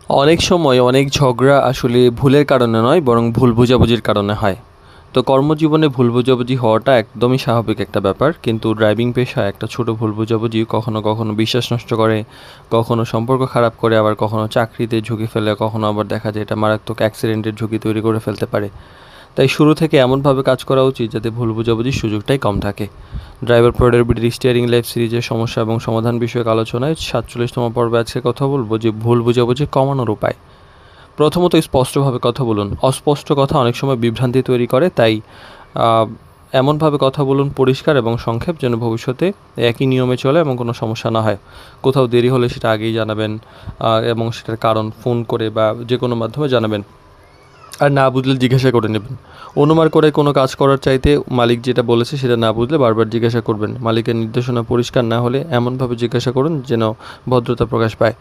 অনেক সময় অনেক ঝগড়া আসলে ভুলের কারণে নয়, বরং ভুল বোঝাবুঝির কারণে হয়। তো কর্মজীবনে ভুল বোঝাবুঝি হওয়াটা একদমই স্বাভাবিক একটা ব্যাপার, কিন্তু ড্রাইভিং পেশায় একটা ছোট ভুল বোঝাবুঝি কখনো কখনো বিশ্বাস নষ্ট করে, কখনো সম্পর্ক খারাপ করে, আবার কখনো চাকরিতে ঝুঁকি ফেলে, কখনো আবার দেখা যায় এটা মারাত্মক অ্যাক্সিডেন্টের ঝুঁকি তৈরি করে ফেলতে পারে। তাই শুরু থেকে এমনভাবে কাজ করা উচিত যাতে ভুল বোঝাবুঝির সুযোগটাই কম থাকে। ড্রাইভার প্রোডাক্টিভিটি স্টিয়ারিং লাইফ সিরিজের সমস্যা এবং সমাধান বিষয়ক আলোচনায় 47তম পর্বে আজকে কথা বলবো যে ভুল বোঝাবুঝি কমানোর উপায়। প্রথমত স্পষ্টভাবে কথা বলুন। অস্পষ্ট কথা অনেক সময় বিভ্রান্তি তৈরি করে, তাই আহ, এমনভাবে কথা বলুন পরিষ্কার এবং সংক্ষেপ, যেন ভবিষ্যতে একই নিয়মে চলে এবং কোনো সমস্যা না হয়। কোথাও দেরি হলে সেটা আগেই জানাবেন, এবং সেটার কারণ ফোন করে বা যে কোনো মাধ্যমে জানাবেন। আর না বুঝলে জিজ্ঞাসা করে নেবেন। অনুমান করে কোনো কাজ করার চাইতে মালিক যেটা বলেছে সেটা না বুঝলে বারবার জিজ্ঞাসা করবেন। মালিকের নির্দেশনা পরিষ্কার না হলে এমনভাবে জিজ্ঞাসা করুন যেন ভদ্রতা প্রকাশ পায়।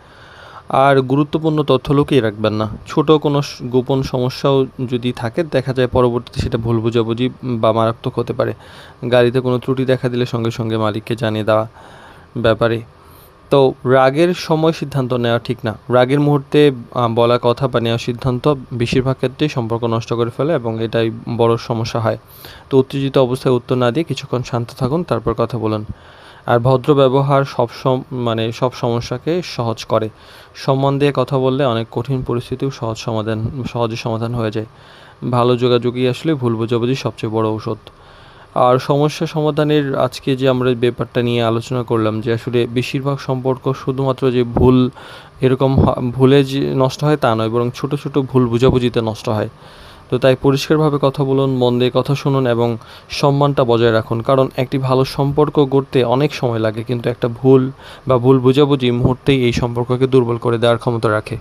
আর গুরুত্বপূর্ণ তথ্য লুকিয়ে রাখবেন না। ছোট কোনো গোপন সমস্যাও যদি থাকে, দেখা যায় পরবর্তীতে সেটা ভুল বোঝাবুঝি বা মারাত্মক হতে পারে। গাড়িতে কোনো ত্রুটি দেখা দিলে সঙ্গে সঙ্গে মালিককে জানিয়ে দেওয়া ব্যাপারে। তো রাগের সময় সিদ্ধান্ত নেওয়া ঠিক না। রাগের মুহূর্তে বলা কথা বা নেওয়া সিদ্ধান্ত বেশিরভাগ ক্ষেত্রেই সম্পর্ক নষ্ট করে ফেলে এবং এটাই বড় সমস্যা হয়। তো উত্তেজিত অবস্থায় উত্তর না দিয়ে কিছুক্ষণ শান্ত থাকুন, তারপর কথা বলুন। আর ভদ্র ব্যবহার সব সমস্যাকে সহজ করে। সম্মান দিয়ে কথা বললে অনেক কঠিন পরিস্থিতিও সহজে সমাধান হয়ে যায়। ভালো যোগাযোগই আসলে ভুল বোঝাবুঝির সবচেয়ে বড় ঔষধ। আর সমস্যা সমাধানের আজকে যে আমরা ব্যাপারটা নিয়ে আলোচনা করলাম, যে আসলে বেশিরভাগ সম্পর্ক শুধুমাত্র যে ভুল ভুলে যে নষ্ট হয় তা নয়, বরং ছোট ছোট ভুল বুঝাবুঝিতে নষ্ট হয়। তো তাই পরিষ্কারভাবে কথা বলুন, মন দিয়ে কথা শুনুন এবং সম্মানটা বজায় রাখুন। কারণ একটি ভালো সম্পর্ক গড়তে অনেক সময় লাগে, কিন্তু একটা ভুল বা ভুল বোঝাবুঝি মুহূর্তেই এই সম্পর্ককে দুর্বল করে দেওয়ার ক্ষমতা রাখে।